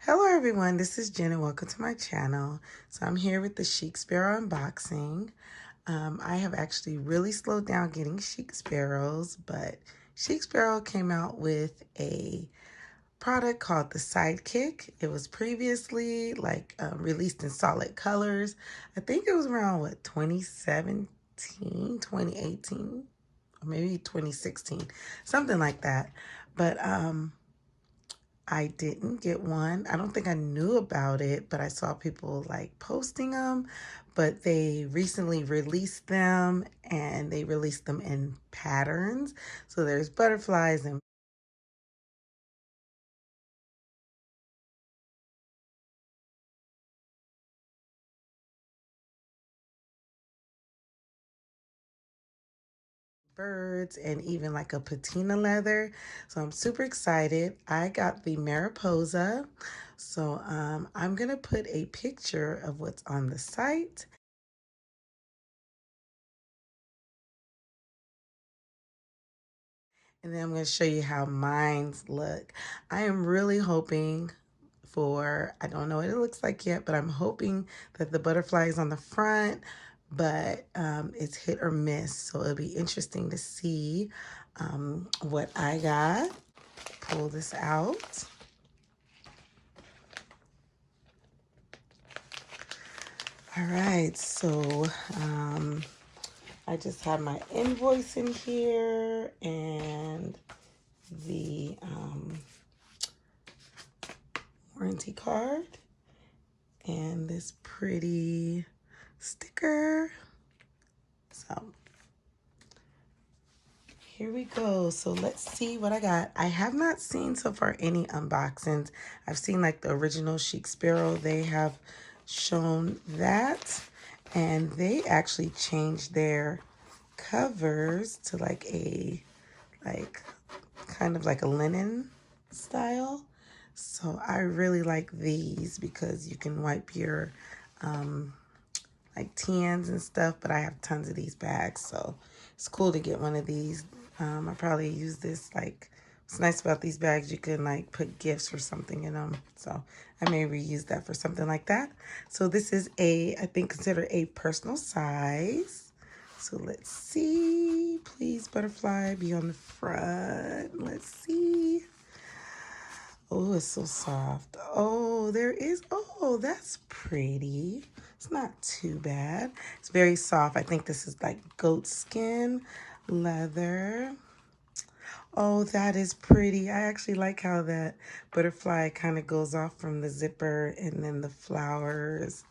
Hello everyone, this is Jen and welcome to my channel. So I'm here with the Chic Sparrow unboxing. I have actually really slowed down getting Chic Sparrows, but Chic Sparrow came out with a product called the Sidekick. It was previously released in solid colors. I think it was around 2017, 2018, or maybe 2016, something like that. But I didn't get one. I don't think I knew about it, but I saw people like posting them. But they recently released them and they released them in patterns. So there's butterflies and birds and even like a patina leather. So I'm super excited. I got the Mariposa. So I'm going to put a picture of what's on the site. And then I'm going to show you how mine's look. I am really hoping for, I don't know what it looks like yet, but I'm hoping that the butterfly is on the front, but it's hit or miss. So it'll be interesting to see what I got. Pull this out. All right, so I just have my invoice in here and the warranty card and this pretty sticker. So here we go. So let's see what I got. I have not seen so far any unboxings. I've seen like the original Chic Sparrow. They have shown that. And they actually changed their covers to like kind of like a linen style. So I really like these because you can wipe your like tans and stuff, but I have tons of these bags, so it's cool to get one of these. I probably use this, like, what's nice about these bags, you can like put gifts or something in them, so I may reuse that for something like that. So this is I think considered a personal size. So let's see, please butterfly be on the front. Let's see. Oh, it's so soft. Oh, there is. Oh, that's pretty. It's not too bad. It's very soft. I think this is like goat skin leather. Oh, that is pretty. I actually like how that butterfly kind of goes off from the zipper and then the flowers.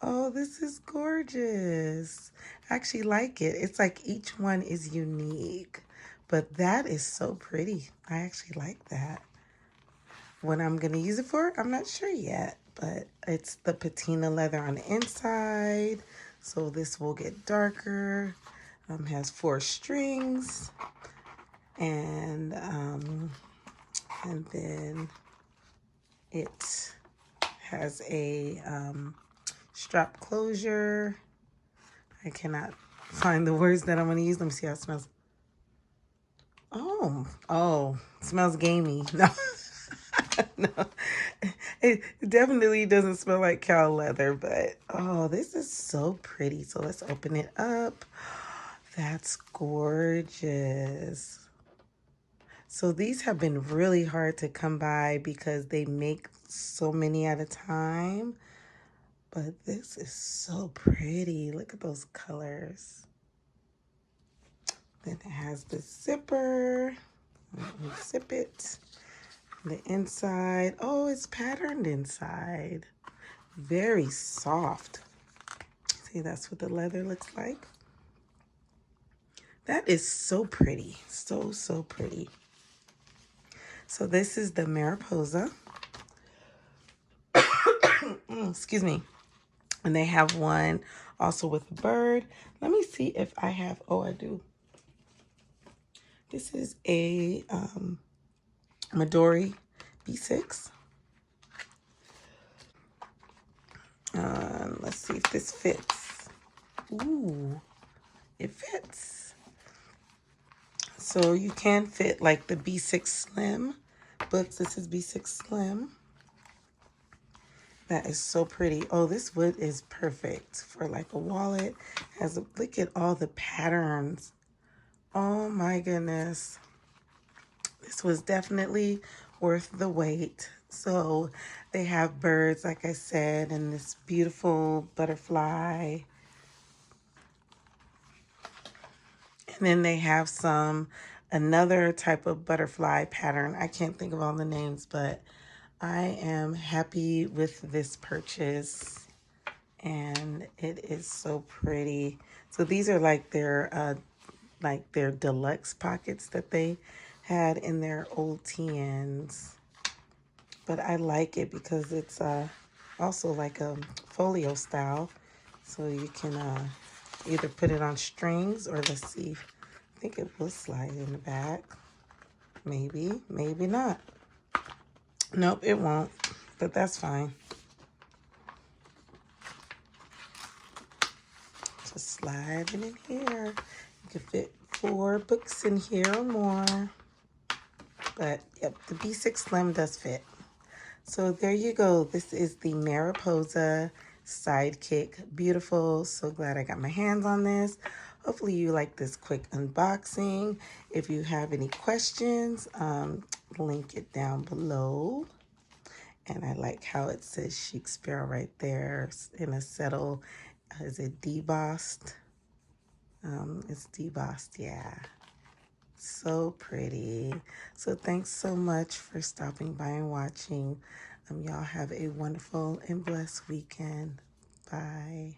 Oh, this is gorgeous. I actually like it. It's like each one is unique, but that is so pretty. I actually like that. What I'm going to use it for, I'm not sure yet, but it's the patina leather on the inside. So this will get darker. Has 4 strings and then it has a strap closure. I cannot find the words that I'm going to use. Let me see how it smells. Oh, it smells gamey. No. No, it definitely doesn't smell like cow leather, but oh, this is so pretty. So let's open it up. That's gorgeous. So these have been really hard to come by because they make so many at a time. But this is so pretty. Look at those colors. Then it has the zipper. Zip it. The inside, oh, it's patterned inside. Very soft. See, that's what the leather looks like. That is so pretty. So, so pretty. So this is the Mariposa. Excuse me. And they have one also with a bird. Let me see if I have, oh, I do. This is a Midori B6. Let's see if this fits. Ooh, it fits. So you can fit like the B6 Slim books. This is B6 Slim. That is so pretty. Oh, this wood is perfect for like a wallet. Look at all the patterns. Oh my goodness. This was definitely worth the wait. So they have birds, like I said, and this beautiful butterfly. And then they have another type of butterfly pattern. I can't think of all the names, but I am happy with this purchase. And it is so pretty. So these are like their deluxe pockets that they had in their old TNs. But I like it because it's also like a folio style. So you can either put it on strings or let's see. I think it will slide in the back. Maybe, maybe not. Nope, it won't. But that's fine. Just slide it in here. You can fit 4 books in here or more. But yep, the B6 Slim does fit. So there you go. This is the Mariposa Sidekick. Beautiful. So glad I got my hands on this. Hopefully you like this quick unboxing. If you have any questions, link it down below. And I like how it says Chic Sparrow right there in a settle. Is it debossed? It's debossed, yeah. So pretty. So thanks so much for stopping by and watching. Y'all have a wonderful and blessed weekend. Bye.